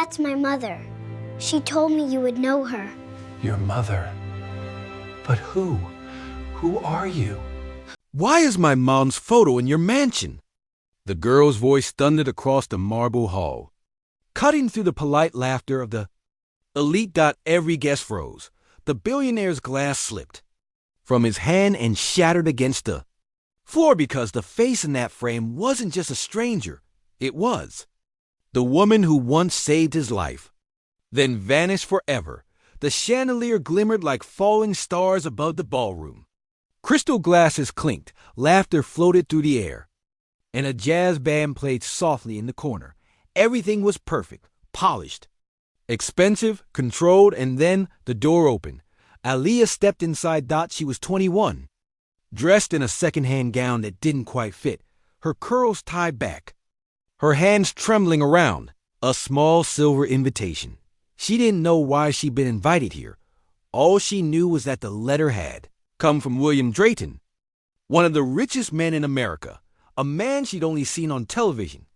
That's my mother. She told me you would know her. Your mother? But who? Who are you? Why is my mom's photo in your mansion? The girl's voice thundered across the marble hall, cutting through the polite laughter of the elite. Every guest froze. The billionaire's glass slipped from his hand and shattered against the floor because the face in that frame wasn't just a stranger. It was the woman who once saved his life, then vanished forever. The chandelier glimmered like falling stars above the ballroom. Crystal glasses clinked, laughter floated through the air, and a jazz band played softly in the corner. Everything was perfect, polished, expensive, controlled, and then the door opened. Aaliyah stepped inside. She was 21, dressed in a second-hand gown that didn't quite fit, her curls tied back, her hands trembling around a small silver invitation. She didn't know why she'd been invited here. All she knew was that the letter had come from William Drayton, one of the richest men in America, a man she'd only seen on television,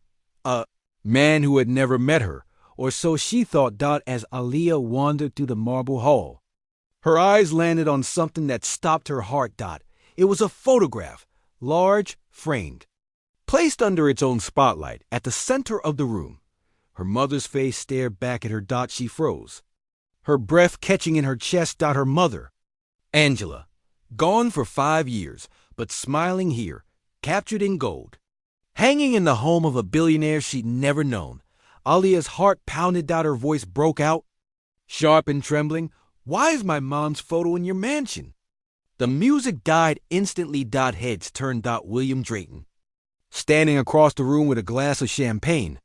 a man who had never met her, or so she thought. As Aaliyah wandered through the marble hall, her eyes landed on something that stopped her heart. It was a photograph, large, framed, placed under its own spotlight at the center of the room. Her mother's face stared back at her. She froze, her breath catching in her chest. Her mother, Angela, gone for 5 years, but smiling here, captured in gold, hanging in the home of a billionaire she'd never known. Aaliyah's heart pounded. Her voice broke out, sharp and trembling. Why is my mom's photo in your mansion? The music died instantly. Heads turned. William Drayton, standing across the room with a glass of champagne,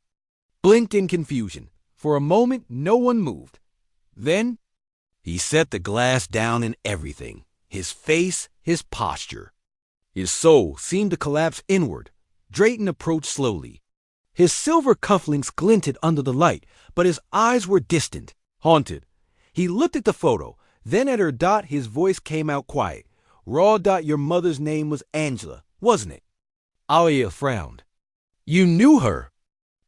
blinked in confusion. For a moment, no one moved. Then, he set the glass down and everything, his face, his posture, his soul seemed to collapse inward. Drayton approached slowly. His silver cufflinks glinted under the light, but his eyes were distant, haunted. He looked at the photo, then at her. His voice came out quiet, raw. Your mother's name was Angela, wasn't it? Aaliyah frowned. You knew her?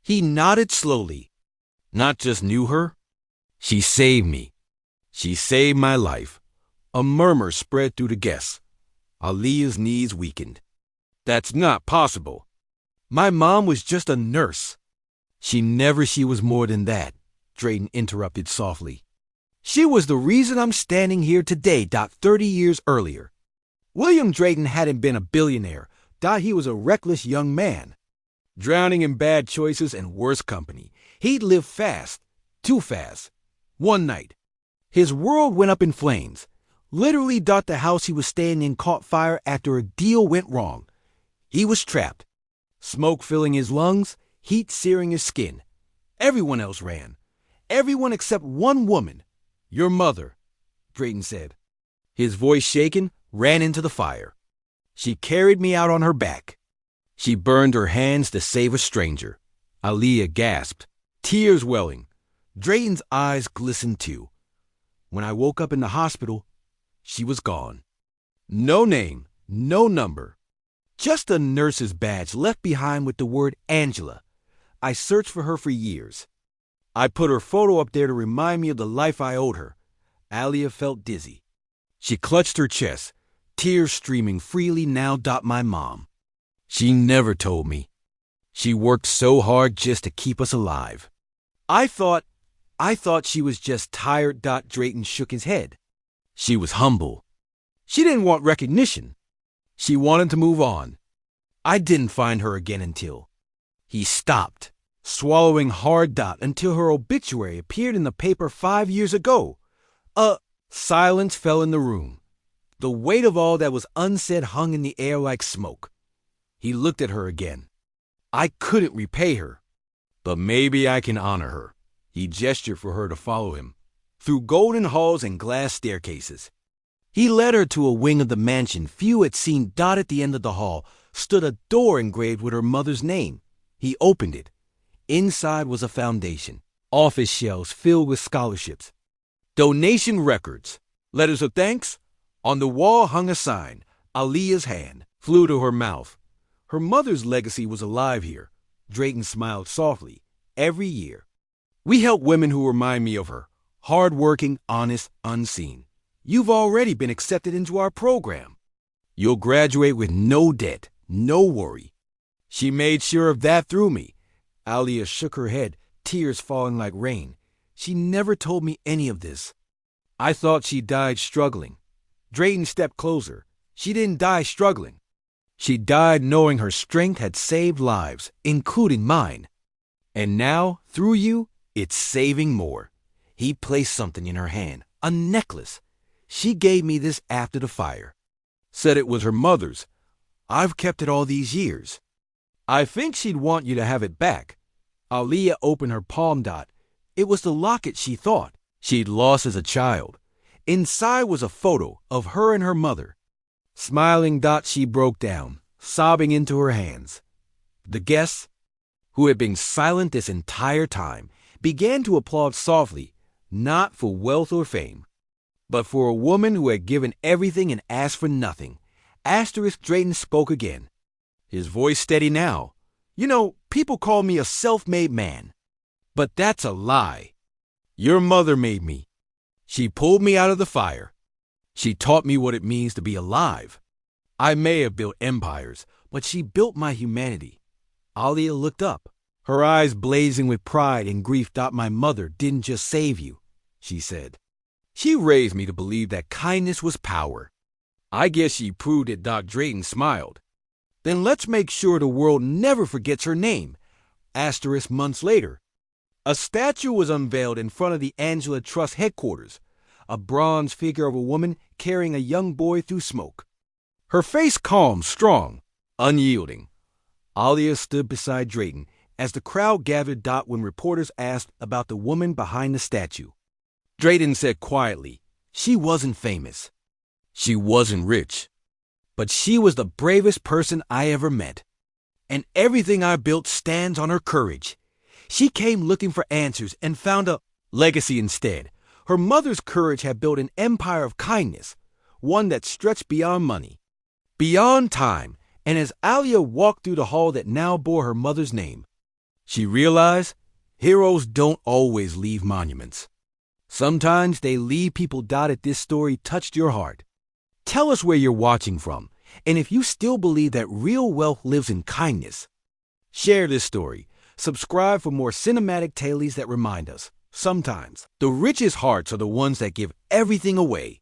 He nodded slowly. Not just knew her, she saved me. She saved my life. A murmur spread through the guests. Aaliyah's knees weakened. That's not possible. My mom was just a nurse. She was more than that, Drayton interrupted softly. She was the reason I'm standing here today. 30 years earlier, William Drayton hadn't been a billionaire. He was a reckless young man, drowning in bad choices and worse company. He'd lived fast, too fast. One night, his world went up in flames. Literally. The house he was staying in caught fire after a deal went wrong. He was trapped, smoke filling his lungs, heat searing his skin. Everyone else ran. Everyone except one woman. Your mother, Drayton said, his voice shaken, ran into the fire. She carried me out on her back. She burned her hands to save a stranger. Aaliyah gasped, tears welling. Drayton's eyes glistened too. When I woke up in the hospital, she was gone. No name, no number. Just a nurse's badge left behind with the word Angela. I searched for her for years. I put her photo up there to remind me of the life I owed her. Aaliyah felt dizzy. She clutched her chest, tears streaming freely now. My mom. She never told me. She worked so hard just to keep us alive. I thought she was just tired. Drayton shook his head. She was humble. She didn't want recognition. She wanted to move on. I didn't find her again until... He stopped, swallowing hard. Until her obituary appeared in the paper 5 years ago. Silence fell in the room. The weight of all that was unsaid hung in the air like smoke. He looked at her again. I couldn't repay her, but maybe I can honor her. He gestured for her to follow him, through golden halls and glass staircases. He led her to a wing of the mansion few had seen. At the end of the hall stood a door engraved with her mother's name. He opened it. Inside was a foundation, office shelves filled with scholarships, donation records, letters of thanks. On the wall hung a sign. Aaliyah's hand flew to her mouth. Her mother's legacy was alive here. Drayton smiled softly. Every year, We help women who remind me of her. Hardworking, honest, unseen. You've already been accepted into our program. You'll graduate with no debt, no worry. She made sure of that through me. Aaliyah shook her head, tears falling like rain. She never told me any of this. I thought she died struggling. Drayton stepped closer. She didn't die struggling. She died knowing her strength had saved lives, including mine. And now, through you, it's saving more. He placed something in her hand, a necklace. She gave me this after the fire. Said it was her mother's. I've kept it all these years. I think she'd want you to have it back. Aaliyah opened her palm dot. It was the locket she thought she'd lost as a child. Inside was a photo of her and her mother. Smiling dot, she broke down, sobbing into her hands. The guests, who had been silent this entire time, began to applaud softly, not for wealth or fame, but for a woman who had given everything and asked for nothing. Drayton spoke again, his voice steady now. You know, people call me a self-made man, but that's a lie. Your mother made me. She pulled me out of the fire. She taught me what it means to be alive. I may have built empires, but she built my humanity. Aaliyah looked up, her eyes blazing with pride and grief. My mother didn't just save you, she said. She raised me to believe that kindness was power. I guess she proved it. Drayton smiled. Then let's make sure the world never forgets her name. Months later, a statue was unveiled in front of the Angela Trust headquarters, a bronze figure of a woman carrying a young boy through smoke. Her face calm, strong, unyielding. Aaliyah stood beside Drayton as the crowd gathered. When reporters asked about the woman behind the statue, Drayton said quietly, she wasn't famous. She wasn't rich. But she was the bravest person I ever met. And everything I built stands on her courage. She came looking for answers and found a legacy instead. Her mother's courage had built an empire of kindness, one that stretched beyond money, beyond time. And as Aaliyah walked through the hall that now bore her mother's name, she realized heroes don't always leave monuments. Sometimes they leave people. If this story touched your heart, tell us where you're watching from. And if you still believe that real wealth lives in kindness, share this story. Subscribe for more cinematic tales that remind us, sometimes, the richest hearts are the ones that give everything away.